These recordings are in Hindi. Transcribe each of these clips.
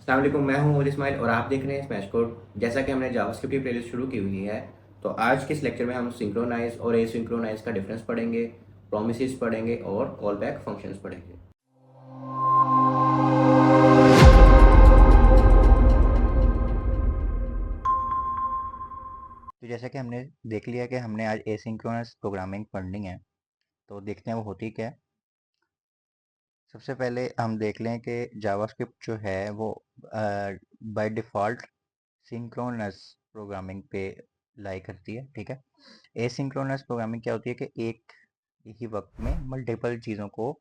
अस्सलाम वालेकुम, मैं हूं उमर इस्माइल और आप देख रहे हैं स्मैश कोड। जैसा कि हमने जावास्क्रिप्ट की प्लेलिस्ट शुरू की हुई है, तो आज के इस लेक्चर में हम सिंक्रोनाइज और एसिंक्रोनाइज का डिफरेंस पढ़ेंगे, प्रोमिसेस पढ़ेंगे और कॉल बैक फंक्शंस पढ़ेंगे। तो जैसा कि हमने देख लिया कि हमने आज एसिंक्रोनस प्रोग्रामिंग पढ़नी है। तो देखते हैं वो होती क्या है। सबसे पहले हम देख लें कि जावास्क्रिप्ट जो है वो बाय डिफ़ॉल्ट सिंक्रोनस प्रोग्रामिंग पे लाई करती है। ठीक है। एसिंक्रोनस प्रोग्रामिंग क्या होती है कि एक ही वक्त में मल्टीपल चीज़ों को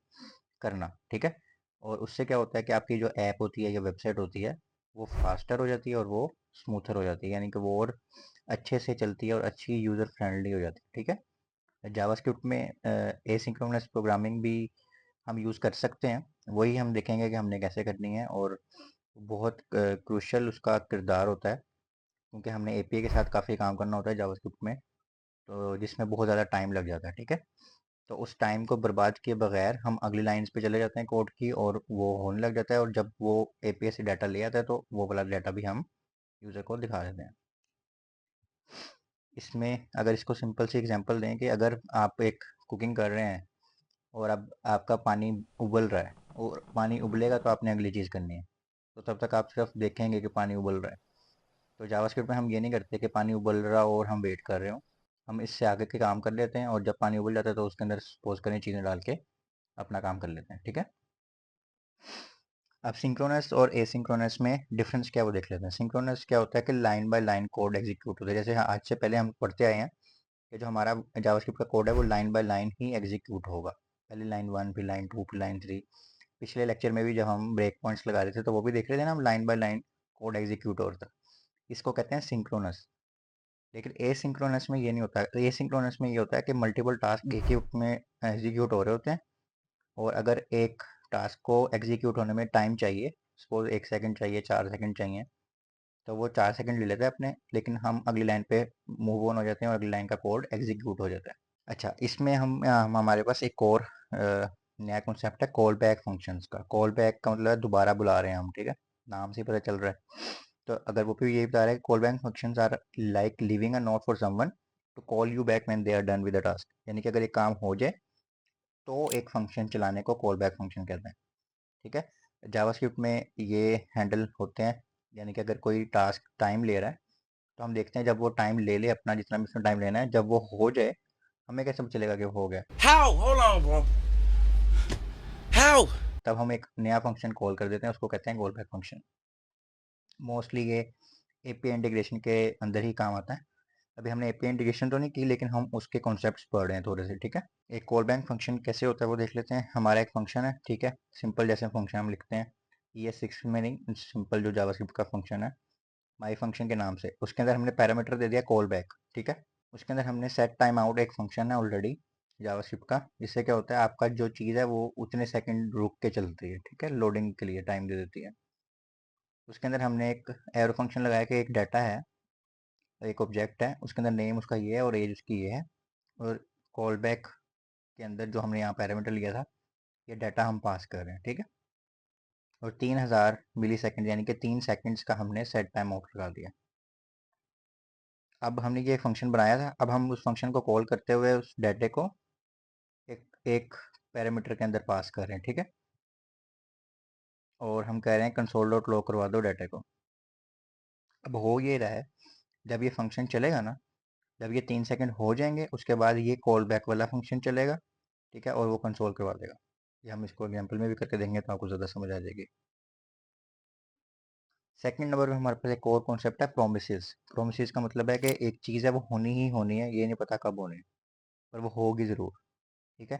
करना। ठीक है। और उससे क्या होता है कि आपकी जो ऐप होती है या वेबसाइट होती है वो फास्टर हो जाती है और वो स्मूथर हो जाती है, यानी कि वो और अच्छे से चलती है और अच्छी यूज़र फ्रेंडली हो जाती है। ठीक है। जावास्क्रिप्ट में एसिंक्रोनस प्रोग्रामिंग भी हम यूज़ कर सकते हैं। वही हम देखेंगे कि हमने कैसे करनी है, और बहुत क्रूशियल उसका किरदार होता है, क्योंकि हमने एपीआई के साथ काफ़ी काम करना होता है जावास्क्रिप्ट में, तो जिसमें बहुत ज़्यादा टाइम लग जाता है। ठीक है। तो उस टाइम को बर्बाद किए बगैर हम अगली लाइंस पे चले जाते हैं कोड की, और वो होने लग जाता है, और जब वो एपीआई से डाटा ले आता है तो वो वाला डाटा भी हम यूज़र को दिखा देते हैं। इसमें अगर इसको सिंपल सी एग्जांपल दें कि अगर आप एक कुकिंग कर रहे हैं और अब आपका पानी उबल रहा है, और पानी उबलेगा तो आपने अगली चीज़ करनी है, तो तब तक आप सिर्फ देखेंगे कि पानी उबल रहा है। तो जावास्क्रिप्ट में हम ये नहीं करते कि पानी उबल रहा हो और हम वेट कर रहे हो, हम इससे आगे के काम कर लेते हैं, और जब पानी उबल जाता है तो उसके अंदर सपोज करें चीज़ें डाल के अपना काम कर लेते हैं। ठीक है। अब सिंक्रोनस और एसिंक्रोनस में डिफरेंस क्या है वो देख लेते हैं। सिंक्रोनस क्या होता है कि line by line code execute होता है। जैसे आज से पहले हम पढ़ते आए हैं कि जो हमारा जावास्क्रिप्ट का कोड है वो line by line he execute होगा। पहले लाइन 1, फिर लाइन 2, फिर लाइन 3। पिछले लेक्चर में भी जब हम ब्रेक पॉइंट्स लगा रहे थे तो वो भी देख रहे थे ना, हम line by line code execute होता है। इसको कहते हैं सिंक्रोनस। लेकिन एसिंक्रोनस में ये नहीं होता है। एसिंक्रोनस में ये होता है कि मल्टीपल टास्क एक ही वक्त में एग्जीक्यूट हो रहे होते हैं, और अगर एक टास्क को एग्जीक्यूट होने में टाइम चाहिए, सपोज 1 सेकंड चाहिए, 4 सेकंड चाहिए, तो वो 4 सेकंड ले लेता है अपने, लेकिन हम अगली लाइन पे मूव ऑन हो जाते हैं और अगली लाइन का कोड एग्जीक्यूट हो जाता है। अच्छा, इसमें हमारे पास एक और नया कॉन्सेप्ट है कॉल बैक फंक्शंस का। कॉल बैक का मतलब है दोबारा बुला रहे हैं हम। ठीक है। नाम से ही पता चल रहा है। तो अगर वो भी यही बता रहा है, call back functions are like leaving a note for someone to call you back when they are done with the task. यानी कि अगर एक काम हो जाए तो एक फंक्शन चलाने को कॉल बैक फंक्शन कहते हैं। ठीक है। जावास्क्रिप्ट में ये हैंडल होते हैं, यानी कि अगर कोई टास्क टाइम ले रहा है तो हम देखते हैं जब वो टाइम ले ले अपना जितना भी उसमें टाइम लेना है, जब वो हो जाए हमें कैसे पता चलेगा कि वो हो गया। How? Hold on, bro. How? तब हम एक नया फंक्शन कॉल कर देते हैं, उसको कहते हैं कॉल बैक फंक्शन। मोस्टली ये एपीआई इंटीग्रेशन के अंदर ही काम आता है। अभी हमने एपीआई इंटीग्रेशन तो नहीं की, लेकिन हम उसके कॉन्सेप्ट्स पढ़ रहे हैं थोड़े से। ठीक है। एक कॉल बैक फंक्शन कैसे होता है वो देख लेते हैं। हमारा एक फंक्शन है, ठीक है, सिंपल जैसे फंक्शन हम लिखते हैं, ये 6 में नहीं, सिंपल जो जावास्क्रिप्ट का फंक्शन है माई फंक्शन के नाम से, उसके अंदर हमने पैरामीटर दे दिया कॉल बैक। ठीक है। उसके अंदर हमने सेट टाइम आउट एक फंक्शन है ऑलरेडी जावास्क्रिप्ट का, जिससे क्या होता है आपका जो चीज़ है वो उतने सेकंड रुक के चलती है। ठीक है। लोडिंग के लिए टाइम दे देती है। उसके अंदर हमने एक एरो फंक्शन लगाया कि एक डाटा है, एक ऑब्जेक्ट है, उसके अंदर नेम उसका ये है और एज उसकी ये है, और कॉल बैक के अंदर जो हमने यहाँ पैरामीटर लिया था ये डाटा हम पास कर रहे हैं। ठीक है। और 3000 मिली सेकेंड यानी कि 3 सेकंड्स का हमने सेट टाइम आउट लगा दिया। अब हमने ये फंक्शन बनाया था, अब हम उस फंक्शन को कॉल करते हुए उस डाटे को एक एक पैरामीटर के अंदर पास कर रहे हैं। ठीक है। और हम कह रहे हैं कंसोल डॉट लॉग करवा दो डाटे को। अब हो ये रहा है, जब ये फंक्शन चलेगा ना, जब ये 3 सेकंड हो जाएंगे उसके बाद ये कॉल बैक वाला फंक्शन चलेगा। ठीक है। और वो कंसोल करवा देगा। ये हम इसको एग्जाम्पल में भी करके देंगे तो आपको ज़्यादा समझ आ जाएगी। सेकंड नंबर पे हमारे पास एक और कॉन्सेप्ट है प्रोमिसेस। प्रोमिसेस का मतलब है कि एक चीज़ है वो होनी ही होनी है, ये नहीं पता कब होनी है, पर वो होगी ज़रूर। ठीक है।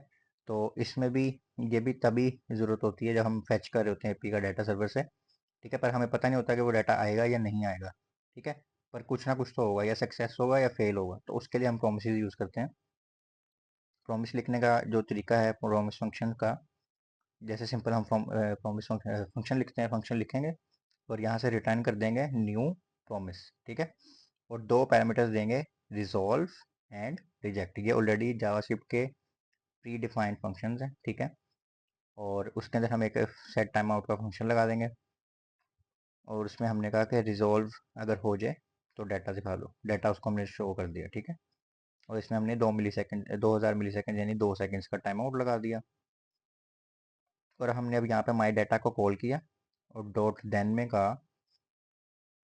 तो इसमें भी ये भी तभी ज़रूरत होती है जब हम फैच कर रहे होते हैं एपी का डाटा सर्वर से। ठीक है। पर हमें पता नहीं होता कि वो डाटा आएगा या नहीं आएगा। ठीक है। पर कुछ ना कुछ तो होगा, या सक्सेस होगा या फेल होगा, तो उसके लिए हम प्रोमिसेस यूज़ करते हैं। प्रोमिस लिखने का जो तरीका है प्रोमिस फंक्शन का, जैसे सिंपल हम प्रोमिस फंक्शन लिखते हैं, फंक्शन लिखेंगे और यहाँ से रिटर्न कर देंगे न्यू प्रोमिस। ठीक है। और दो पैरामीटर्स देंगे, रिजॉल्व एंड रिजेक्ट। ये ऑलरेडी जावास्क्रिप्ट के प्री डिफाइंड फंक्शंस हैं। ठीक है। और उसके अंदर हम एक सेट टाइम आउट का फंक्शन लगा देंगे, और उसमें हमने कहा कि रिजॉल्व अगर हो जाए तो डाटा दिखा दो, डाटा उसको हमने शो कर दिया, ठीक है। और इसमें हमने 2000 मिली सेकेंड यानी 2 सेकेंड्स का टाइम आउट लगा दिया। और हमने अब यहाँ पे माई डाटा को कॉल किया और डॉट देन में कहा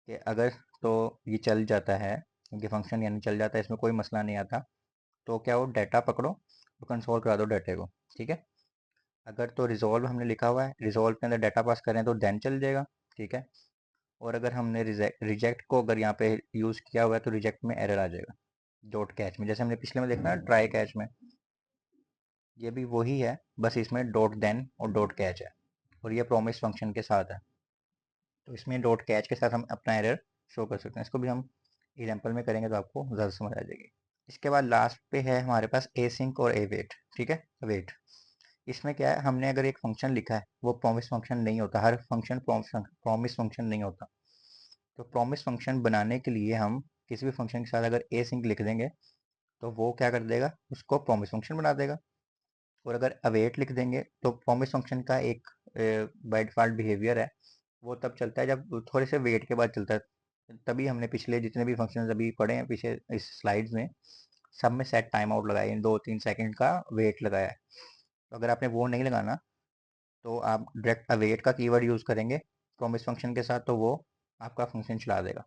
कि अगर तो ये चल जाता है, क्योंकि फंक्शन यानी चल जाता है, इसमें कोई मसला नहीं आता, तो क्या हो, डाटा पकड़ो और कंसोल करा दो डाटे को, ठीक है। अगर तो रिजॉल्व हमने लिखा हुआ है, रिजॉल्व के अंदर डाटा पास करें तो देन चल जाएगा, ठीक है। और अगर हमने रिजेक्ट को अगर यहाँ पे यूज़ किया हुआ है तो रिजेक्ट में एरर आ जाएगा डॉट कैच में, जैसे हमने पिछले में देखा ना ट्राई कैच में। ये भी वही है, बस इसमें डॉट देन और डॉट कैच है, और ये प्रॉमिस फंक्शन के साथ है। तो इसमें डॉट कैच के साथ हम अपना एरर शो कर सकते हैं। इसको भी हम एग्जाम्पल में करेंगे तो आपको ज़्यादा समझ आ जाएगी। इसके बाद लास्ट पे है हमारे पास ए सिंक और ए वेट, ठीक है। वेट, इसमें क्या है, हमने अगर एक फंक्शन लिखा है वो प्रॉमिस फंक्शन नहीं होता, हर फंक्शन प्रॉमिस फंक्शन नहीं होता। तो प्रॉमिस फंक्शन बनाने के लिए हम किसी भी फंक्शन के साथ अगर ए सिंक लिख देंगे तो वो क्या कर देगा, उसको प्रॉमिस फंक्शन बना देगा। और अगर अवेट लिख देंगे तो प्रॉमिस फंक्शन का एक बाय डिफॉल्ट बिहेवियर है, वो तब चलता है जब थोड़े से वेट के बाद चलता है। तभी हमने पिछले जितने भी फंक्शन अभी पढ़े हैं पीछे इस स्लाइड्स में, सब में सेट टाइम आउट लगाया है, 2-3 सेकंड का वेट लगाया है। तो अगर आपने वो नहीं लगाना तो आप डायरेक्ट अवेट का कीवर्ड यूज़ करेंगे प्रॉमिस फंक्शन के साथ, तो वो आपका फंक्शन चला देगा।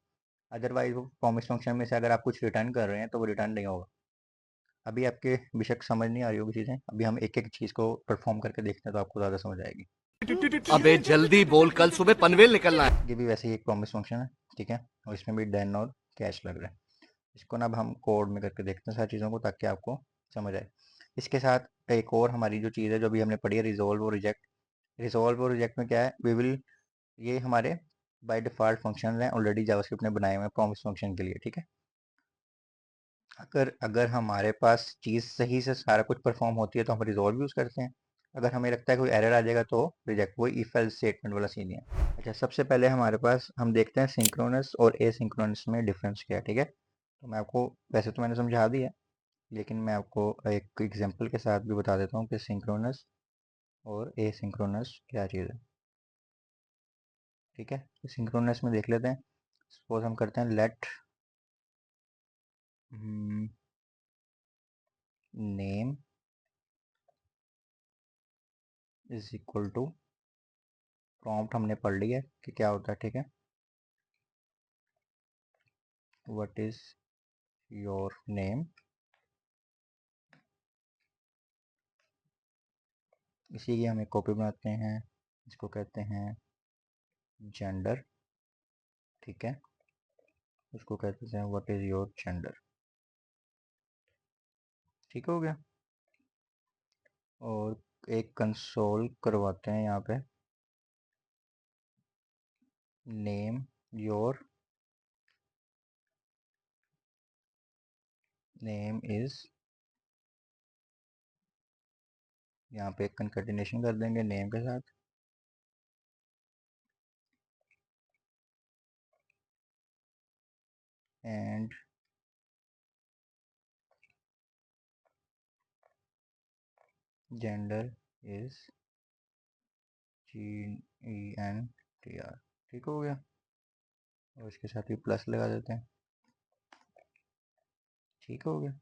अदरवाइज वो प्रॉमिस फंक्शन में से अगर आप कुछ रिटर्न कर रहे हैं तो वो रिटर्न नहीं होगा। अभी आपके बेशक समझ नहीं आ रही होगी चीज़ें, अभी हम एक एक चीज़ को परफॉर्म करके देखते हैं तो आपको ज़्यादा समझ आएगी। अबे जल्दी बोल, कल सुबह पनवेल निकलना है। ये भी वैसे ही एक प्रॉमिस फंक्शन है, ठीक है, और इसमें भी देन और कैश लग रहा है। इसको ना अब हम कोड में करके देखते हैं सारी चीज़ों को, ताकि आपको समझ आए। इसके साथ एक और हमारी जो चीज़ है जो अभी हमने पढ़ी है, रिजोल्व और रिजेक्ट। रिजोल्व और रिजेक्ट में क्या है, वी विल, ये हमारे बाय डिफ़ॉल्ट फंक्शन हैं, ऑलरेडी जावास्क्रिप्ट ने बनाए हुए हैं प्रॉमिस फंक्शन के लिए, ठीक है। अगर अगर हमारे पास चीज़ सही से सारा कुछ परफॉर्म होती है तो हम रिजॉल्व यूज़ करते हैं। अगर हमें लगता है कोई एरर आ जाएगा तो रिजेक्ट, वही इफ एल्स स्टेटमेंट वाला सीन ही है। अच्छा, सबसे पहले हमारे पास हम देखते हैं सिंक्रोनस और एसिंक्रोनस में डिफरेंस क्या है, ठीक है। तो मैं आपको, वैसे तो मैंने समझा दिया, लेकिन मैं आपको एक एग्जांपल के साथ भी बता देता हूँ कि सिंक्रोनस और एसिंक्रोनस क्या चीज़ है, ठीक है। तो सिंक्रोनस में देख लेते हैं। सपोज हम करते हैं let name is equal to, prompt हमने पढ़ लिया है कि क्या होता है, ठीक है। व्हाट इज योर नेम, इसी की हम एक कॉपी बनाते हैं, इसको कहते हैं जेंडर, ठीक है। उसको कहते हैं व्हाट इज योर जेंडर, ठीक हो गया। और एक कंसोल करवाते हैं यहाँ पे, नेम योर नेम इज, यहाँ पे एक कंकैटिनेशन कर देंगे नेम के साथ, एंड जेंडर इज GENTR, ठीक हो गया। और इसके साथ ही प्लस लगा देते हैं, ठीक हो गया।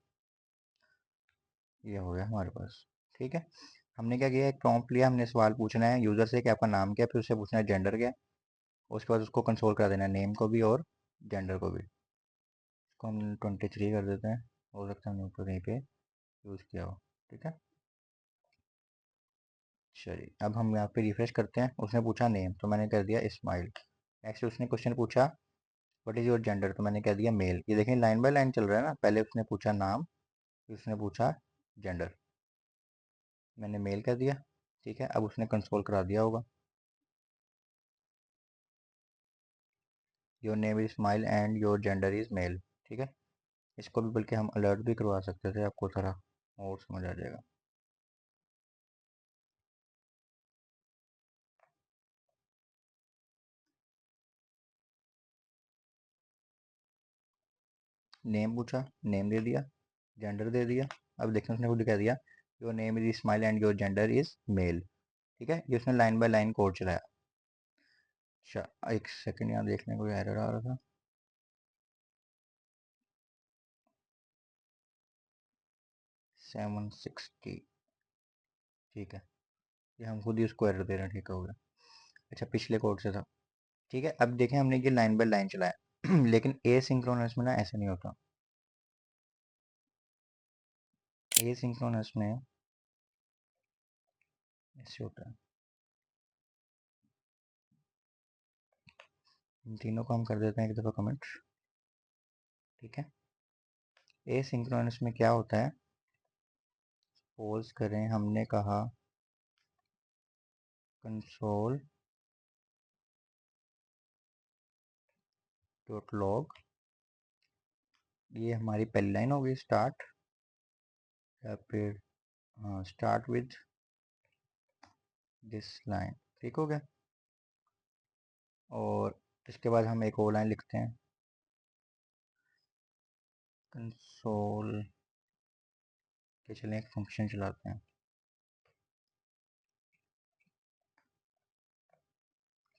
ये हो गया हमारे पास, ठीक है। हमने क्या किया, एक प्रॉम्प्ट लिया, हमने सवाल पूछना है यूज़र से कि आपका नाम क्या है, फिर उससे पूछना है जेंडर क्या है। उसके बाद उसको कंसोल करा देना है नेम को भी और जेंडर को भी। इसको हम 23 कर देते हैं, हो सकता है हमने ऊपर कहीं पे यूज़ किया हो, ठीक है। चलिए अब हम यहाँ पे रिफ्रेश करते हैं, उसने पूछा नेम तो मैंने कर दिया इस्माइल। नेक्स्ट उसने क्वेश्चन पूछा व्हाट इज़ योर जेंडर, तो मैंने कह दिया मेल। ये देखें लाइन बाय लाइन चल रहा है ना, पहले उसने पूछा नाम, फिर उसने पूछा जेंडर, मैंने मेल कर दिया, ठीक है। अब उसने कंसोल करा दिया होगा, your name is smile and your gender is male, ठीक है। इसको भी बल्कि हम अलर्ट भी करवा सकते थे, आपको थोड़ा और समझ आ जाएगा। नेम पूछा, नेम दे दिया, जेंडर दे दिया। अब देखते हैं उसने खुद कह दिया your name is smile and your gender is male, ठीक है। ये उसने लाइन बाय लाइन कोड चलाया। अच्छा, एक सेकंड यहाँ देखने को एरर आ रहा था। सेवन 60, ठीक है, ये हम खुद ही उसको एरर दे रहे हैं, ठीक हो गया। अच्छा, पिछले कोड से था, ठीक है। अब देखें, हमने ये लाइन बाय लाइन चलाया लेकिन ए सिंक्रोनस में ना ऐसा नहीं होता। ए सिंक्रोनस में ऐसे होता है। इन तीनों को हम कर देते हैं एक दफ़ा कमेंट, ठीक है। ए सिंक्रोनस में क्या होता है, सपोज करें हमने कहा कंसोल डॉट लॉग, ये हमारी पहली लाइन होगी स्टार्ट, या फिर हाँ स्टार्ट विद दिस लाइन, ठीक हो गया। और इसके बाद हम एक और लाइन लिखते हैं, कंसोल के, चलें एक फंक्शन चलाते हैं,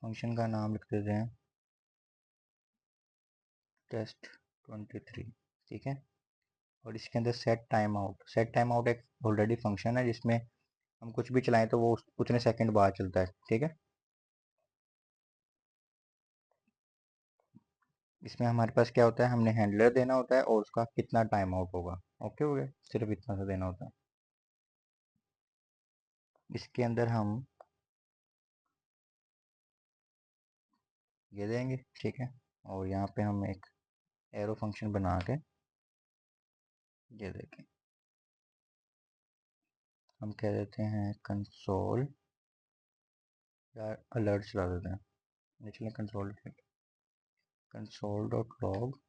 फंक्शन का नाम लिख देते हैं test23, ठीक है। और इसके अंदर सेट टाइम आउट एक ऑलरेडी फंक्शन है जिसमें हम कुछ भी चलाएं तो वो उतने सेकंड बाद चलता है, ठीक है। इसमें हमारे पास क्या होता है, हमने हैंडलर देना होता है और उसका कितना टाइम आउट होगा, ओके हो गया, सिर्फ इतना सा देना होता है। इसके अंदर हम ये देंगे, ठीक है। और यहाँ पे हम एक एरो फंक्शन बना के ये देखें, हम कह देते हैं कंसोल, या अलर्ट चला देते हैं, चलिए console dot log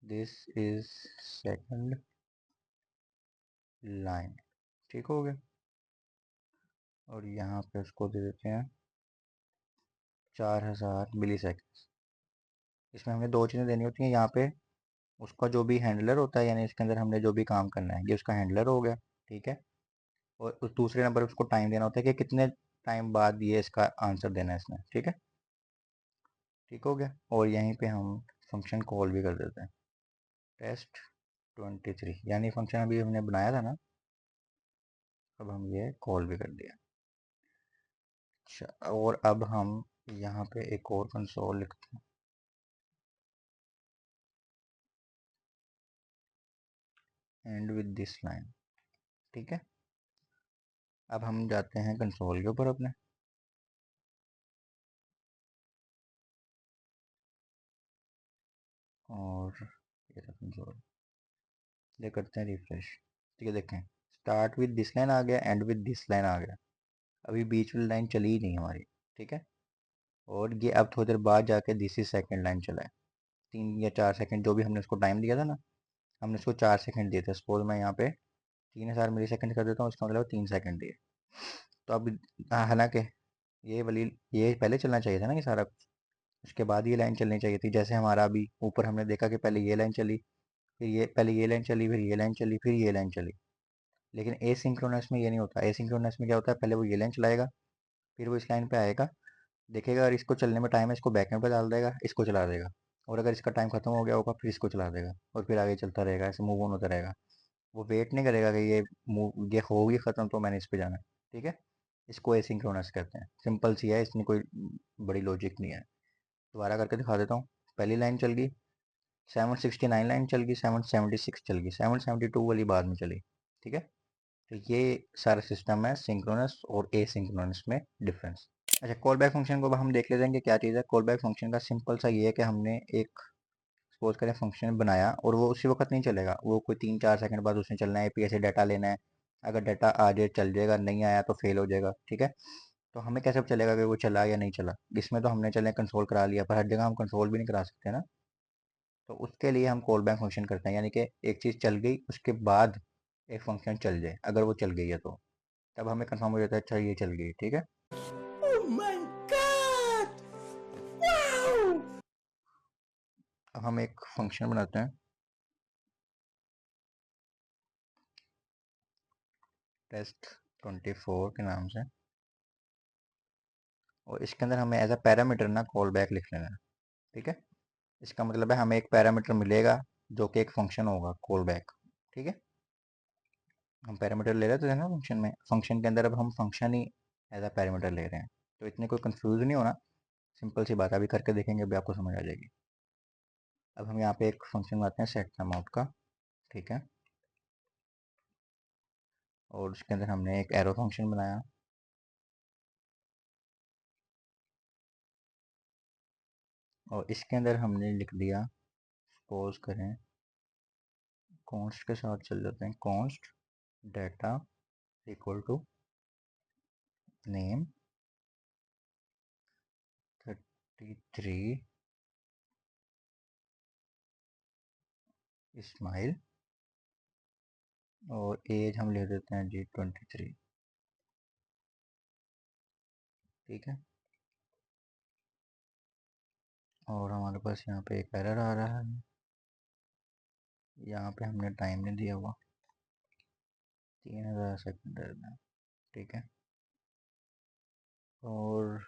this is second line, ठीक हो गया। और यहाँ पे उसको दे देते हैं 4000 मिली सेकेंड। इसमें हमें दो चीज़ें देनी होती हैं, यहाँ पे उसका जो भी हैंडलर होता है, यानी इसके अंदर हमने जो भी काम करना है ये उसका हैंडलर हो गया, ठीक है। और उस दूसरे नंबर उसको टाइम देना होता है कि कितने टाइम बाद ये इसका आंसर देना है इसने, ठीक है, ठीक हो गया। और यहीं पे हम फंक्शन कॉल भी कर देते हैं test23, यानी फंक्शन अभी हमने बनाया था ना, अब हम ये कॉल भी कर दिया। अच्छा, और अब हम यहाँ पे एक और कंसोल लिखते हैं एंड विद दिस लाइन, ठीक है। अब हम जाते हैं कंसोल के ऊपर अपने, और ये रहा कंसोल, ये करते हैं रिफ्रेश, ठीक है। देखें, स्टार्ट विद दिस लाइन आ गया, एंड विद दिस लाइन आ गया, अभी बीच वाली लाइन चली ही नहीं हमारी, ठीक है। और ये अब थोड़ी देर बाद जाके दिस इज सेकेंड लाइन चला है, 3 या 4 सेकंड जो भी हमने उसको टाइम दिया था ना, हमने उसको 4 सेकंड दिए थे। सपोज मैं यहाँ पे 3000 मिली सेकंड कर देता हूँ, इसका मतलब 3 सेकंड दिए। तो अब हालांकि ये वाली, ये पहले चलना चाहिए था ना ये सारा कुछ, उसके बाद ये लाइन चलनी चाहिए थी। जैसे हमारा अभी ऊपर हमने देखा कि पहले ये लाइन चली, फिर ये, पहले ये लाइन चली, फिर ये लाइन चली, फिर ये लाइन चली। लेकिन एसिंक्रोनस में ये नहीं होता। एसिंक्रोनस में क्या होता है, पहले वो ये लाइन चलाएगा, फिर वो इस लाइन पे आएगा, देखेगा अगर इसको चलने में टाइम है, इसको बैकएंड पे डाल देगा, इसको चला देगा। और अगर इसका टाइम खत्म हो गया होगा, फिर इसको चला देगा, और फिर आगे चलता रहेगा, ऐसे मूव ऑन होता रहेगा। वो वेट नहीं करेगा कि ये होगी ख़त्म तो मैंने इस पे जाना है, ठीक है। इसको एसिंक्रोनस कहते हैं, सिंपल सी है, इसमें कोई बड़ी लॉजिक नहीं है। दोबारा करके दिखा देता हूँ। पहली लाइन चल गई, 769 लाइन चल गई, 776 चल गई, 772 वाली बाद में चली, ठीक है। तो ये सारा सिस्टम है सिंक्रोनस और एसिंक्रोनस में डिफरेंस। अच्छा, कॉल बैक फंक्शन को अब हम देख लेते हैं कि क्या चीज़ है। कॉल बैक फंक्शन का सिंपल सा ये है कि हमने एक, सपोज करें, फंक्शन बनाया और वो उसी वक्त नहीं चलेगा, वो कोई 3-4 सेकंड बाद उसने चलना है, एपीआई से डाटा लेना है। अगर डाटा आ जाए चल जाएगा, नहीं आया तो फेल हो जाएगा, ठीक है। तो हमें कैसे पता चलेगा कि वो चला या नहीं चला। इसमें तो हमने चले कंसोल करा लिया, पर हर जगह हम कंसोल भी नहीं करा सकते ना। तो उसके लिए हम कॉल बैक फंक्शन करते हैं, यानी कि एक चीज़ चल गई उसके बाद एक फंक्शन चल जाए, अगर वो चल गई है तो तब हमें कंफर्म हो जाता है अच्छा ये चल गई, ठीक है। अब हम एक फंक्शन बनाते हैं test24 के नाम से, और इसके अंदर हमें एज अ पैरामीटर ना कॉल बैक लिख लेना है। ठीक है, इसका मतलब है हमें एक पैरामीटर मिलेगा जो कि एक फंक्शन होगा कॉल बैक। ठीक है, हम पैरामीटर ले रहे थे ना फंक्शन में, फंक्शन के अंदर अब हम फंक्शन ही एज अ पैरामीटर ले रहे हैं, तो इतने कोई कंफ्यूज नहीं होना। सिंपल सी बात है, अभी करके देखेंगे, अभी आपको समझ आ जाएगी। अब हम यहाँ पे एक फंक्शन बनाते हैं सेट अमाउंट का। ठीक है, और उसके अंदर हमने एक एरो फंक्शन बनाया, और इसके अंदर हमने लिख दिया, सपोज करें कॉन्स्ट के साथ चल जाते हैं, const data equal to name 33 Ismail, और एज हम ले देते हैं जी 23। ठीक है, और हमारे पास यहाँ पे एक एरर आ रहा है, यहाँ पे हमने टाइम नहीं दिया हुआ, 3000 सेकेंड है। ठीक है, और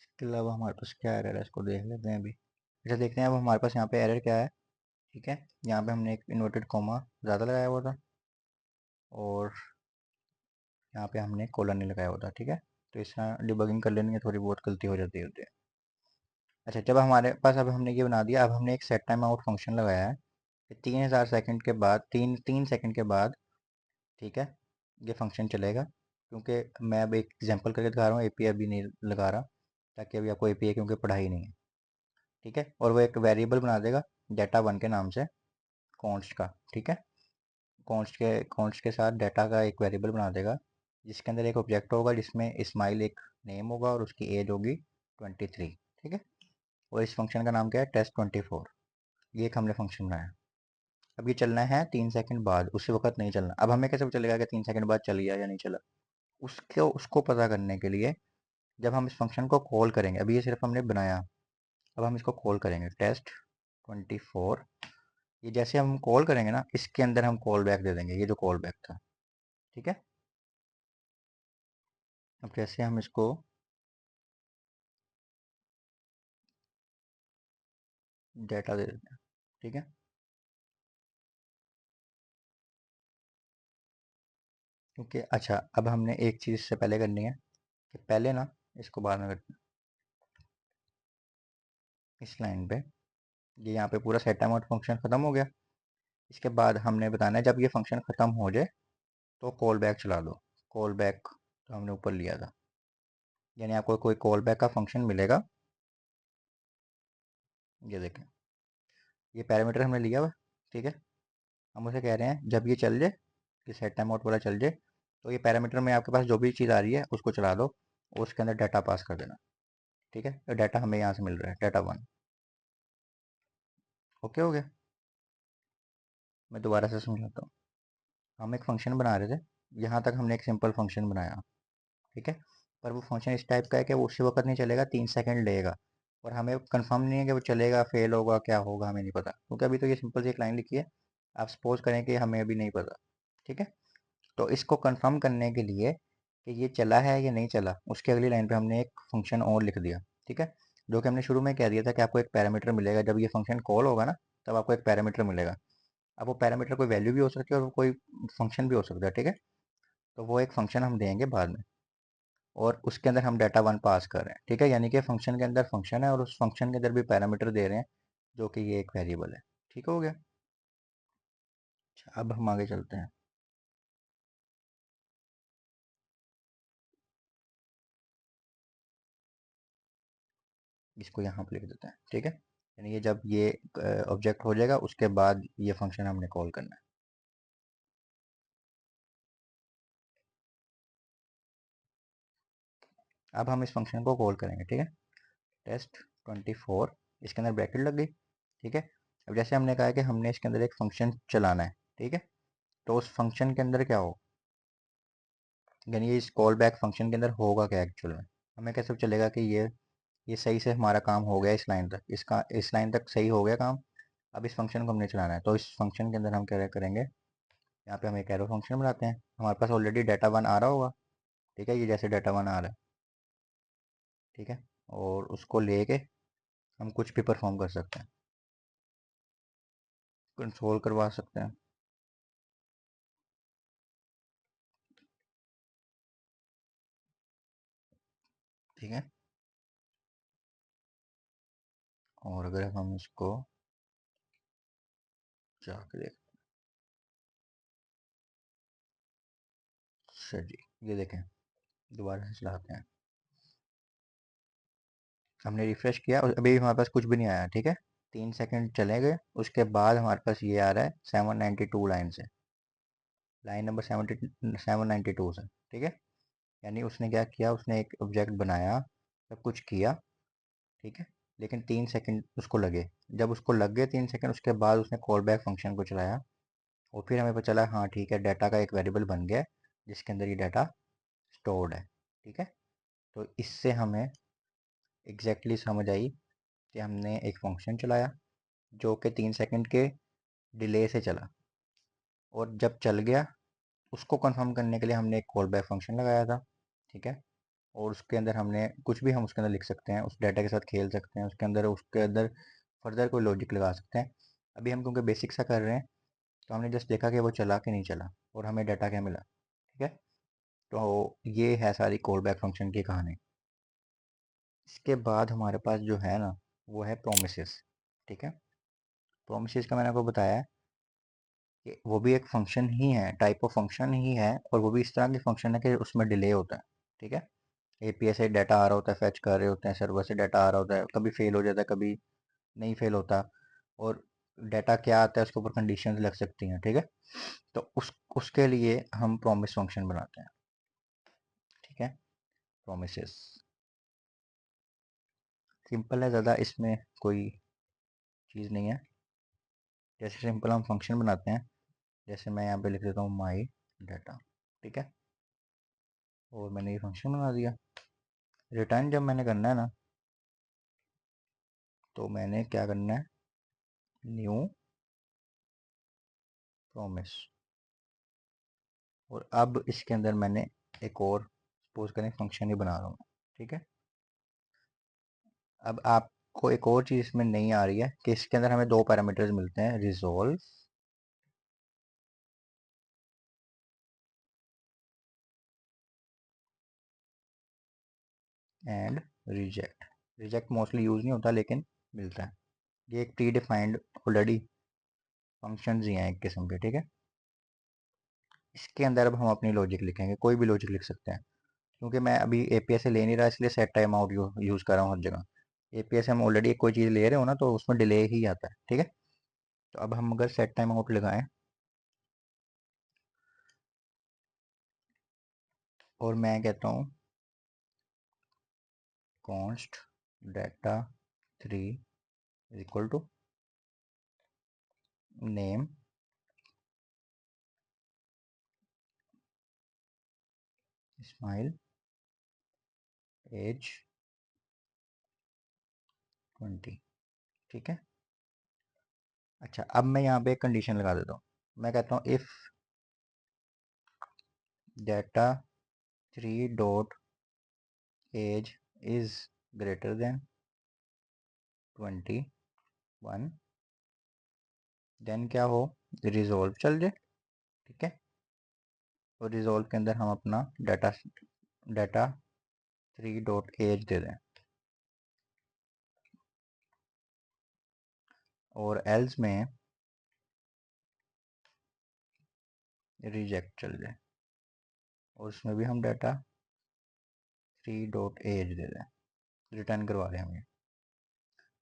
इसके अलावा हमारे पास क्या एरर है, इसको देख लेते हैं अभी। अच्छा, देखते हैं अब हमारे पास यहाँ पे एरर क्या है। ठीक है, यहाँ पे हमने एक इन्वर्टेड कॉमा ज़्यादा लगाया हुआ था, और यहाँ पे हमने कोलन नहीं लगाया हुआ था। ठीक है, तो इसका डिबगिंग कर लेने में थोड़ी बहुत गलती हो जाती होती है। अच्छा, जब हमारे पास अब हमने ये बना दिया, अब हमने एक सेट टाइम आउट फंक्शन लगाया है कि 3000 सेकेंड के बाद, तीन तीन सेकेंड के बाद, ठीक है, ये फंक्शन चलेगा। क्योंकि मैं अब एक एग्जांपल करके दिखा रहा हूँ, एपीआई अभी नहीं लगा रहा, ताकि अभी आपको एपीआई क्योंकि पढ़ाई नहीं है। ठीक है, और वो एक वेरिएबल बना देगा डाटा वन के नाम से, कॉन्स्ट का। ठीक है, कॉन्स्ट के साथ डाटा का एक वेरिएबल बना देगा, जिसके अंदर एक ऑब्जेक्ट होगा जिसमें इस्माइल एक नेम होगा और उसकी एज होगी 23। ठीक है, और इस फंक्शन का नाम क्या है, टेस्ट24। ये एक हमने फंक्शन बनाया। अब ये चलना है 3 सेकंड बाद, उसी वक्त नहीं चलना। अब हमें कैसे पता चलेगा कि 3 सेकंड बाद चल गया या नहीं चला? उसको पता करने के लिए जब हम इस फंक्शन को कॉल करेंगे, अभी ये सिर्फ हमने बनाया, अब हम इसको कॉल करेंगे टेस्ट24। ये जैसे हम कॉल करेंगे ना, इसके अंदर हम कॉल बैक दे देंगे, ये जो कॉल बैक था। ठीक है, अब जैसे हम इसको डेटा दे देते हैं। ठीक है, क्योंकि अच्छा, अब हमने एक चीज़ इससे पहले करनी है कि पहले ना, इसको बाद में करते हैं, इस लाइन पे ये यहाँ पे पूरा सेट टाइम आउट फंक्शन ख़त्म हो गया। इसके बाद हमने बताना है जब ये फंक्शन ख़त्म हो जाए तो कॉल बैक चला दो। कॉल बैक तो हमने ऊपर लिया था, यानी आपको कोई कॉल बैक का फंक्शन मिलेगा। ये देखें, ये पैरामीटर हमने लिया हुआ। ठीक है, हम उसे कह रहे हैं जब ये चल जाए, ये सेट टाइम आउट वाला चल जाए, तो ये पैरामीटर में आपके पास जो भी चीज़ आ रही है उसको चला दो, और उसके अंदर डाटा पास कर देना। ठीक है, तो डाटा हमें यहाँ से मिल रहा है, डाटा वन। ओके हो गया, मैं दोबारा से समझाता हूँ। हम एक फंक्शन बना रहे थे, यहाँ तक हमने एक सिंपल फंक्शन बनाया। ठीक है, पर वो फंक्शन इस टाइप का है कि वो उसी वक्त नहीं चलेगा, 3 सेकंड लेगा, और हमें कंफर्म नहीं है कि वो चलेगा, फेल होगा, क्या होगा, हमें नहीं पता, क्योंकि अभी तो ये सिंपल सी एक लाइन लिखी है। आप सपोज करें कि हमें अभी नहीं पता। ठीक है, तो इसको कंफर्म करने के लिए कि ये चला है या नहीं चला, उसके अगली लाइन पे हमने एक फंक्शन और लिख दिया। ठीक है, जो कि हमने शुरू में कह दिया था कि आपको एक पैरामीटर मिलेगा, जब ये फंक्शन कॉल होगा ना, तब आपको एक पैरामीटर मिलेगा। अब वो पैरामीटर कोई वैल्यू भी हो सकती है और कोई फंक्शन भी हो सकता है। ठीक है, तो वो एक फंक्शन हम देंगे बाद में, और उसके अंदर हम डाटा वन पास कर रहे हैं। ठीक है, यानी कि फंक्शन के अंदर फंक्शन है और उस फंक्शन के अंदर भी पैरामीटर दे रहे हैं, जो कि ये एक वेरिएबल है। ठीक हो गया। अच्छा, अब हम आगे चलते हैं। इसको यहाँ पे लिख देते हैं। ठीक है, यानी ये जब ये ऑब्जेक्ट हो जाएगा उसके बाद ये फंक्शन हमने कॉल करना है। अब हम इस फंक्शन को कॉल करेंगे। ठीक है, टेस्ट24, इसके अंदर ब्रैकेट लग गई। ठीक है, अब जैसे हमने कहा है कि हमने इसके अंदर एक फंक्शन चलाना है। ठीक है, तो उस फंक्शन के अंदर क्या हो, यानी इस कॉल बैक फंक्शन के अंदर होगा क्या एक्चुअल में, हमें कैसे पता चलेगा कि ये सही से हमारा काम हो गया, इस लाइन तक, इसका इस लाइन तक सही हो गया काम। अब इस फंक्शन को हमने चलाना है, तो इस फंक्शन के अंदर हम क्या करेंगे, यहाँ पे हम एक एरो फंक्शन बनाते हैं। हमारे पास ऑलरेडी डाटा वन आ रहा होगा। ठीक है, ये जैसे डाटा वन आ रहा है, ठीक है, और उसको लेके हम कुछ भी परफॉर्म कर सकते हैं, कंट्रोल करवा सकते हैं। ठीक है, और अगर हम इसको जाके देख, अच्छा जी, ये देखें, दोबारा से चलाते हैं। हमने रिफ्रेश किया और अभी हमारे पास कुछ भी नहीं आया। ठीक है, 3 सेकंड चले गए, उसके बाद हमारे पास ये आ रहा है 792 लाइन से, लाइन नंबर 792 से। ठीक है, यानी उसने क्या किया, उसने एक ऑब्जेक्ट बनाया, सब कुछ किया। ठीक है, लेकिन 3 सेकंड उसको लगे। जब उसको लग गए 3 सेकंड, उसके बाद उसने कॉल बैक फंक्शन को चलाया और फिर हमें पता चला हाँ ठीक है, डाटा का एक वेरिएबल बन गया है जिसके अंदर ये डाटा स्टोर्ड है। ठीक है, तो इससे हमें एग्जैक्टली समझ आई कि हमने एक फंक्शन चलाया जो कि 3 सेकंड के डिले से चला, और जब चल गया उसको कंफर्म करने के लिए हमने एक कॉल बैक फंक्शन लगाया था। ठीक है, और उसके अंदर हमने कुछ भी हम उसके अंदर लिख सकते हैं, उस डाटा के साथ खेल सकते हैं, उसके अंदर फर्दर कोई लॉजिक लगा सकते हैं। अभी हम क्योंकि बेसिक सा कर रहे हैं, तो हमने जस्ट देखा कि वो चला कि नहीं चला और हमें डाटा क्या मिला। ठीक है, तो ये है सारी कॉल बैक फंक्शन की कहानी। इसके बाद हमारे पास जो है ना, वो है प्रोमिसेस। ठीक है, प्रोमिसेस का मैंने आपको बताया है कि वो भी एक फंक्शन ही है, टाइप ऑफ फंक्शन ही है, और वो भी इस तरह की फंक्शन है कि उसमें डिले होता है। ठीक है, एपीआई से डाटा आ रहा होता है, फेच कर रहे होते हैं, सर्वर से डाटा आ रहा होता है, कभी फेल हो जाता है, कभी नहीं फेल होता, और डाटा क्या आता है उसके ऊपर कंडीशंस लग सकती हैं। ठीक है, तो उसके लिए हम प्रोमिस फंक्शन बनाते हैं। ठीक है, प्रोमिसेस सिंपल है ज़्यादा, इसमें कोई चीज़ नहीं है। जैसे सिंपल हम फंक्शन बनाते हैं, जैसे मैं यहाँ पे लिख देता हूँ माई डाटा। ठीक है, और मैंने ये फंक्शन बना दिया। रिटर्न जब मैंने करना है ना, तो मैंने क्या करना है, न्यू प्रोमिस, और अब इसके अंदर मैंने एक और सपोज करें फंक्शन ही बना रहा हूँ। ठीक है, अब आपको एक और चीज़ इसमें नहीं आ रही है कि इसके अंदर हमें दो पैरामीटर्स मिलते हैं, resolve and reject. Reject mostly use नहीं होता लेकिन मिलता है। ये एक प्री डिफाइंड ऑलरेडी फंक्शन ही हैं एक किस्म के। ठीक है, इसके अंदर अब हम अपनी लॉजिक लिखेंगे, कोई भी लॉजिक लिख सकते हैं, क्योंकि मैं अभी एपीआई से ले नहीं रहा, इसलिए सेट टाइम आउट यूज़ कर रहा हूँ हर जगह। एपीआई से हम ऑलरेडी कोई चीज़ ले रहे हो ना, तो उसमें डिले ही आता है। ठीक है, तो अब हम अगर सेट टाइम आउट लगाएं और मैं कहता हूँ const data 3 is equal to name smile age 20। ठीक है, अच्छा अब मैं यहाँ पे एक कंडीशन लगा देता हूँ। मैं कहता हूँ if data 3 dot age is greater than 21, then क्या हो, रिजोल्व चल जाए। ठीक है, और रिजोल्व के अंदर हम अपना डाटा डाटा 3 डॉट एज दे दें, और एल्स में रिजेक्ट चल जाए, और उसमें भी हम डाटा 3 डॉट एज दे दें, रिटर्न करवा दें हमें।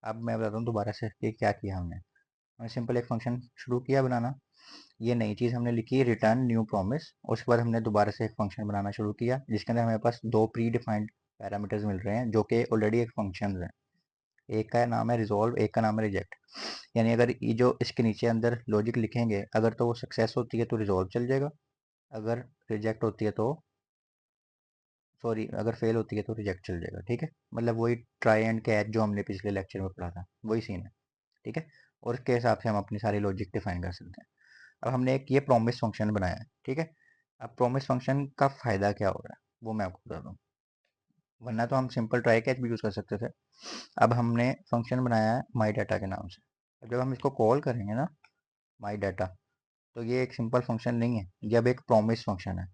अब मैं बताता हूँ दोबारा से कि क्या किया हमने सिंपल एक फंक्शन शुरू किया बनाना, ये नई चीज़ हमने लिखी रिटर्न न्यू प्रॉमिस, उसके बाद हमने दोबारा से एक फंक्शन बनाना शुरू किया जिसके अंदर हमारे पास दो प्री डिफाइंड पैरामीटर्स मिल रहे हैं जो कि ऑलरेडी एक फंक्शन है। एक का नाम है रिजॉल्व, एक का नाम है रिजेक्ट। यानी अगर ये जो इसके नीचे अंदर लॉजिक लिखेंगे, अगर तो वो सक्सेस होती है तो रिजॉल्व चल जाएगा, अगर रिजेक्ट होती है तो, सॉरी, अगर फेल होती है तो रिजेक्ट चल जाएगा। ठीक है, मतलब वही ट्राई एंड कैच जो हमने पिछले लेक्चर में पढ़ा था, वही सीन है। ठीक है, और इसके हिसाब से हम अपनी सारी लॉजिक डिफाइन कर सकते हैं। अब हमने एक ये प्रॉमिस फंक्शन बनाया है। ठीक है, अब प्रॉमिस फंक्शन का फ़ायदा क्या हो रहा है वो मैं आपको बता दूँ। वरना तो हम सिंपल ट्राई कैच भी यूज़ कर सकते थे। अब हमने फंक्शन बनाया है माई डाटा के नाम से। अब जब हम इसको कॉल करेंगे ना, माई डाटा, तो ये एक सिंपल फंक्शन नहीं है, ये अब एक प्रॉमिस फंक्शन है।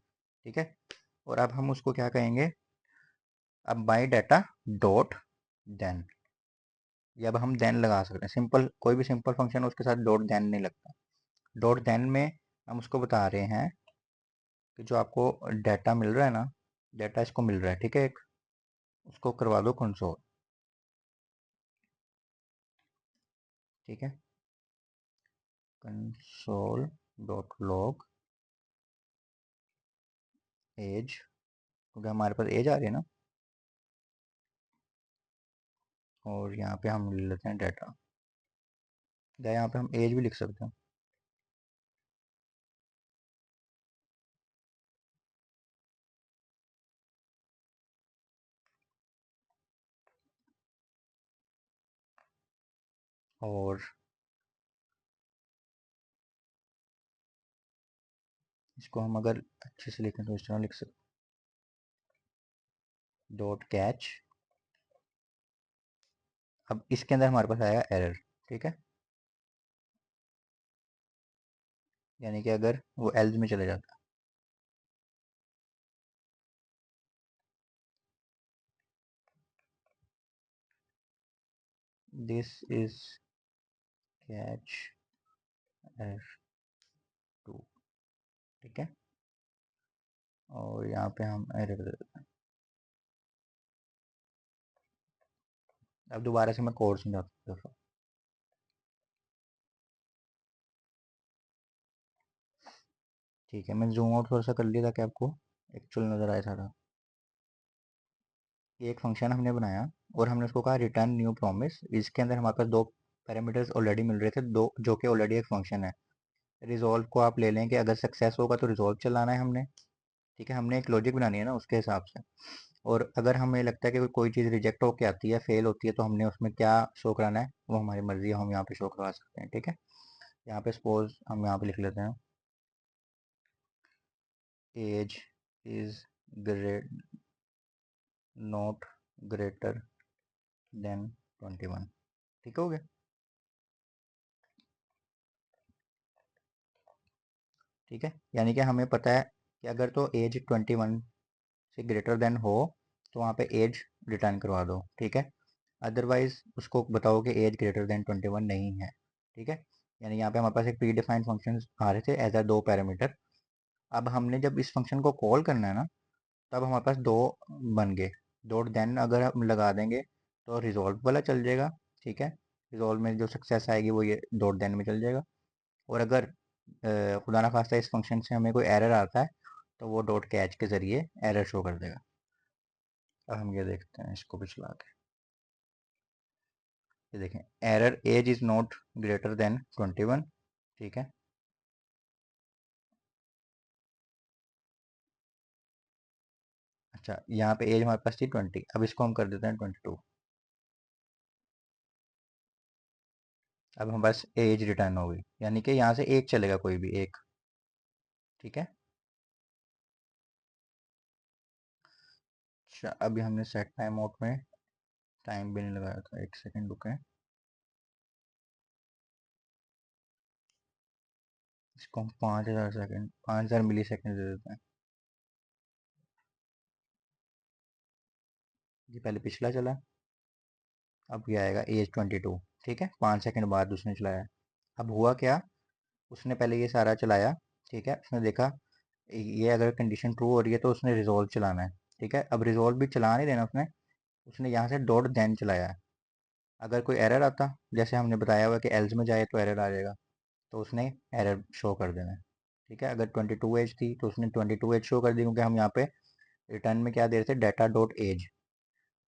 ठीक है, और अब हम उसको क्या कहेंगे, अब माई डाटा डॉट देन, ये अब हम देन लगा सकते हैं। सिंपल कोई भी सिंपल फंक्शन उसके साथ डॉट देन नहीं लगता। डॉट देन में हम उसको बता रहे हैं कि जो आपको डाटा मिल रहा है ना, डाटा इसको मिल रहा है, ठीक है, एक उसको करवा दो कंसोल। ठीक है, कंसोल डॉट लॉग एज, क्योंकि हमारे पास एज आ रही है ना, और यहाँ पे हम ले लेते हैं डाटा, या यहाँ पे हम एज भी लिख सकते हैं। और इसको हम अगर अच्छे से लिखें तो इस तरह लिख सकते, डॉट कैच। अब इसके अंदर हमारे पास आएगा एरर। ठीक है, यानी कि अगर वो एल्स में चले जाता, दिस इज कैच एरर 2। ठीक है, और यहाँ पे हम एरर दे देते हैं। अब दोबारा से मैं कोड समझाता हूँ। ठीक है, मैं जूम आउट थोड़ा सा कर लिया ताकि आपको एक्चुअल नज़र आए सारा। ये एक फंक्शन हमने बनाया और हमने उसको कहा रिटर्न न्यू प्रॉमिस। इसके अंदर हमारे पास दो पैरामीटर्स ऑलरेडी मिल रहे थे, दो जो कि ऑलरेडी एक फंक्शन है। रिजॉल्व को आप ले लें कि अगर सक्सेस होगा तो रिजॉल्व चलाना है हमने। ठीक है, हमने एक लॉजिक बनानी है ना उसके हिसाब से। और अगर हमें लगता है कि कोई चीज़ रिजेक्ट होके आती है, फेल होती है, तो हमने उसमें क्या शो कराना है वो हमारी मर्जी है, हम यहाँ पे शो करवा सकते हैं। ठीक है, यहाँ पे सपोज हम यहाँ पे लिख लेते हैं age is great not greater than 21। ठीक हो गया। ठीक है, यानी कि हमें पता है कि अगर तो एज 21 से ग्रेटर देन हो तो वहाँ पे एज रिटर्न करवा दो। ठीक है, अदरवाइज उसको बताओ कि एज ग्रेटर देन 21 नहीं है। ठीक है, यानी यहाँ पे हमारे पास एक प्री डिफाइंड फंक्शन आ रहे थे एज अ दो पैरामीटर। अब हमने जब इस फंक्शन को कॉल करना है ना, तब हमारे पास दो बन गए। डॉट देन अगर हम लगा देंगे तो रिजॉल्व वाला चल जाएगा। ठीक है, रिजॉल्व में जो सक्सेस आएगी वो ये डॉट देन में चल जाएगा। और अगर खुदा ना खास्ता इस फंक्शन से हमें कोई एरर आता है तो वो डॉट कैच के ज़रिए एरर शो कर देगा। अब हम ये देखते हैं इसको भी चला के, ये देखें error age is not greater than 21। ठीक है, अच्छा यहाँ पे एज हमारे पास थी 20, अब इसको हम कर देते हैं 22। अब हमारे पास एज रिटर्न हो गई, यानी कि यहाँ से एक चलेगा, कोई भी एक। ठीक है, अच्छा अभी हमने सेट टाइम आउट में टाइम भी नहीं लगाया था, एक सेकेंड रुके, इसको हम 5000 सेकेंड 5000 मिली सेकेंड दे देते हैं। ये पहले पिछला चला, अब ये आएगा एज 22। ठीक है, 5 सेकेंड बाद उसने चलाया। अब हुआ क्या, उसने पहले ये सारा चलाया। ठीक है, उसने देखा ये अगर कंडीशन ट्रू हो रही है तो उसने रिजॉल्व चलाना है। ठीक है, अब रिजॉल्व भी चला नहीं देना उसने, उसने यहाँ से डॉट देन चलाया है। अगर कोई एरर आता, जैसे हमने बताया हुआ कि एल्स में जाए तो एरर आ जाएगा, तो उसने एरर शो कर देना है। ठीक है, अगर 22 एज थी तो उसने 22 एज शो कर दी, क्योंकि हम यहाँ पे रिटर्न में क्या दे रहे थे, data dot age,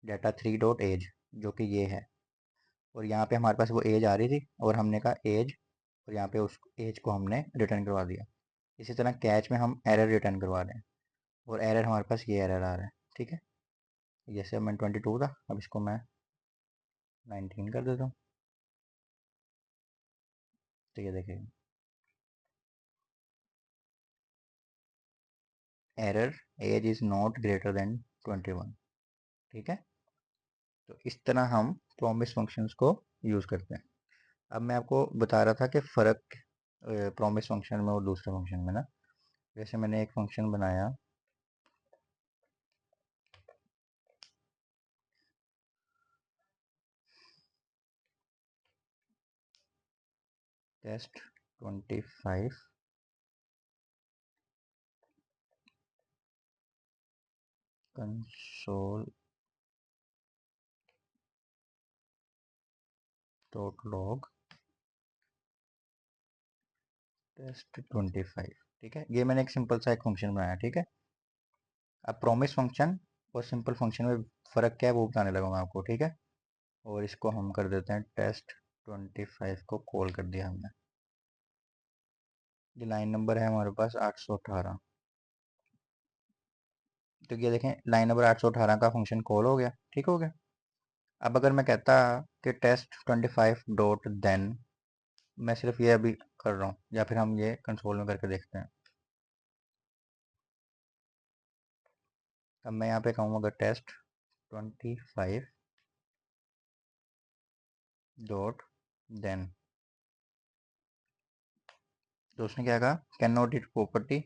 data 3 dot age, जो कि ये है। और यहाँ पे हमारे पास वो एज आ रही थी और हमने कहा एज, और यहाँ पे उस एज को हमने रिटर्न करवा दिया। इसी तरह कैच में हम एरर रिटर्न करवा रहे हैं, और एरर हमारे पास ये एरर आ रहा है। ठीक है, जैसे अब मैं 22 था, अब इसको मैं 19 कर देता हूँ। तो ये देखिए error age is not greater than 21। ठीक है। तो इस तरह हम प्रॉमिस फंक्शंस को यूज़ करते हैं। अब मैं आपको बता रहा था कि फ़र्क प्रॉमिस फंक्शन में और दूसरे फंक्शन में ना। जैसे मैंने एक फंक्शन बनाया test 25 console dot log test 25, ठीक है। ये मैंने एक सिंपल सा एक फंक्शन बनाया, ठीक है। अब प्रॉमिस फंक्शन और सिंपल फंक्शन में फ़र्क क्या है वो बताने लगा मैं आपको, ठीक है। और इसको हम कर देते हैं टेस्ट 25 को कॉल कर दिया हमने। ये लाइन नंबर है हमारे पास 818। तो ये देखें लाइन नंबर 818 का फंक्शन कॉल हो गया, ठीक हो गया। अब अगर मैं कहता कि टेस्ट 25 डॉट देन, मैं सिर्फ ये अभी कर रहा हूँ, या फिर हम ये कंसोल में करके देखते हैं। अब मैं यहाँ पे कहूँगा अगर टेस्ट 25 डॉट देन, तो उसने क्या कहा, can not read property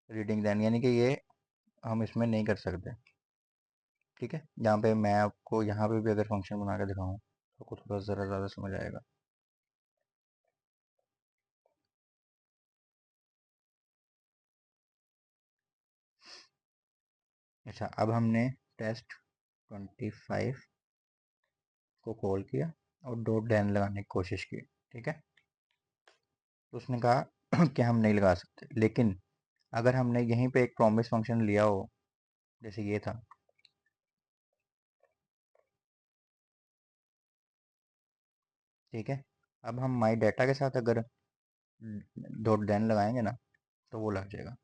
reading then, यानी कि ये हम इसमें नहीं कर सकते, ठीक है। जहाँ पे मैं आपको यहाँ पे भी अगर फंक्शन बना के दिखाऊँ तो आपको थोड़ा ज़रा ज़्यादा समझ आएगा। अच्छा, अब हमने टेस्ट 25 को कॉल किया और डॉट देन लगाने की कोशिश की, ठीक है। तो उसने कहा कि हम नहीं लगा सकते, लेकिन अगर हमने यहीं पे एक प्रॉमिस फंक्शन लिया हो, जैसे ये था, ठीक है। अब हम माई डाटा के साथ अगर डॉट देन लगाएंगे ना तो वो लग जाएगा,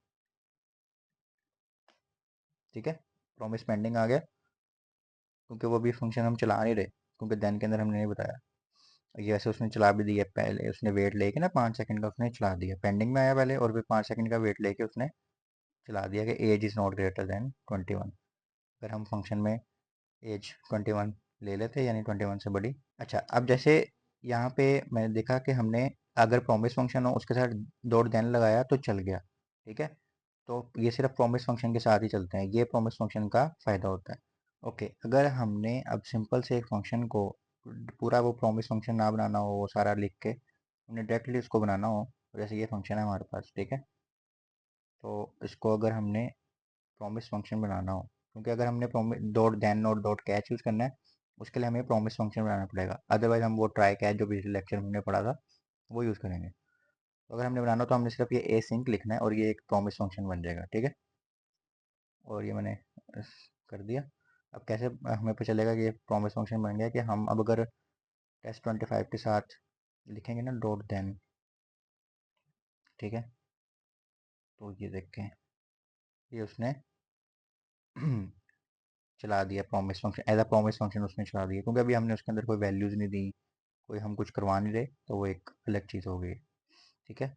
ठीक है। प्रॉमिस पेंडिंग आ गया क्योंकि वो भी फंक्शन हम चला नहीं रहे, क्योंकि देन के अंदर हमने नहीं बताया। ये ऐसे उसने चला भी दिया, पहले उसने वेट लेके ना 5 सेकंड का उसने चला दिया, पेंडिंग में आया पहले, और फिर 5 सेकंड का वेट लेके उसने चला दिया कि age is not greater than 21। अगर हम फंक्शन में एज 21 ले लेते, यानी 21 से बड़ी। अच्छा, अब जैसे यहाँ पे मैंने देखा कि हमने अगर प्रॉमिस फंक्शन हो उसके साथ डॉट देन लगाया तो चल गया, ठीक है। तो ये सिर्फ प्रॉमिस फंक्शन के साथ ही चलते हैं, ये प्रॉमिस फंक्शन का फ़ायदा होता है। ओके, अगर हमने अब सिंपल से एक फंक्शन को पूरा वो प्रॉमिस फंक्शन ना बनाना हो, वो सारा लिख के हमने डायरेक्टली उसको बनाना हो, जैसे ये फंक्शन है हमारे पास, ठीक है। तो इसको अगर हमने प्रॉमिस फंक्शन बनाना हो, क्योंकि अगर हमने प्रॉमिस डॉट देन और डॉट कैच यूज़ करना है, उसके लिए हमें प्रॉमिस फंक्शन बनाना पड़ेगा, अदरवाइज हम वो ट्राई कैच जो पिछले लेक्चर में हमने पढ़ा था वो यूज़ करेंगे। तो अगर हमने बनाना हो तो हमने सिर्फ ये ए सिंक लिखना है और ये एक प्रॉमिस फंक्शन बन जाएगा, ठीक है। और ये मैंने कर दिया। अब कैसे हमें पता चलेगा कि ये प्रॉमिस फंक्शन बन गया, कि हम अब अगर टेस्ट 25 के साथ लिखेंगे ना डॉट देन, ठीक है। तो ये देखें, ये उसने चला दिया promise function, as a promise function उसने चला दिया, क्योंकि अभी हमने उसके अंदर कोई वैल्यूज़ नहीं दी, कोई हम कुछ करवा नहीं रहे, तो वो एक अलग चीज़ हो गई, ठीक है।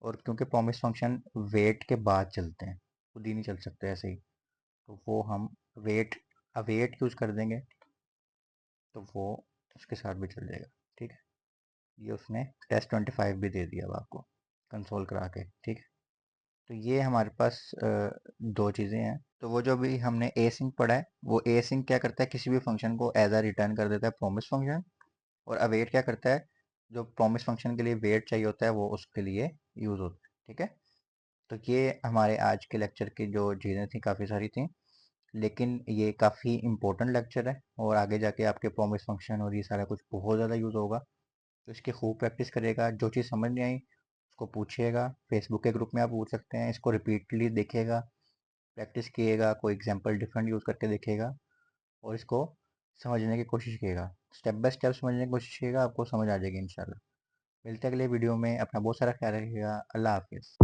और क्योंकि प्रॉमिस फंक्शन वेट के बाद चलते हैं, खुद ही नहीं चल सकते ऐसे ही, तो वो हम वेट अवेट यूज़ कर देंगे, तो वो उसके साथ भी चल जाएगा, ठीक है। ये उसने टेस्ट 25 भी दे दिया अब आपको कंसोल करा के, ठीक है। तो ये हमारे पास दो चीज़ें हैं। तो वो जो भी हमने ए सिंक पढ़ा है, वो ए सिंक क्या करता है, किसी भी फंक्शन को एज अ रिटर्न कर देता है प्रॉमिस फंक्शन, और अवेट क्या करता है, जो प्रॉमिस फंक्शन के लिए वेट चाहिए होता है वो उसके लिए यूज़ होता है, ठीक है। तो ये हमारे आज के लेक्चर की जो चीज़ें थी काफ़ी सारी थी, लेकिन ये काफ़ी इंपॉर्टेंट लेक्चर है, और आगे जाके आपके प्रॉमिस फंक्शन और ये सारा कुछ बहुत ज़्यादा यूज़ होगा। तो इसकी खूब प्रैक्टिस करिएगा, जो चीज़ समझ नहीं आई उसको पूछिएगा, फेसबुक के ग्रुप में आप पूछ सकते हैं, इसको रिपीटली देखिएगा, प्रैक्टिस कीजिएगा, कोई एग्जांपल डिफरेंट यूज़ करके देखिएगा, और इसको समझने की कोशिश कीजिएगा, स्टेप बाय स्टेप समझने की कोशिश कीजिएगा, आपको समझ आ जाएगी इंशाल्लाह। मिलते हैं अगले वीडियो में, अपना बहुत सारा ख्याल रखिएगा, अल्लाह हाफिज़।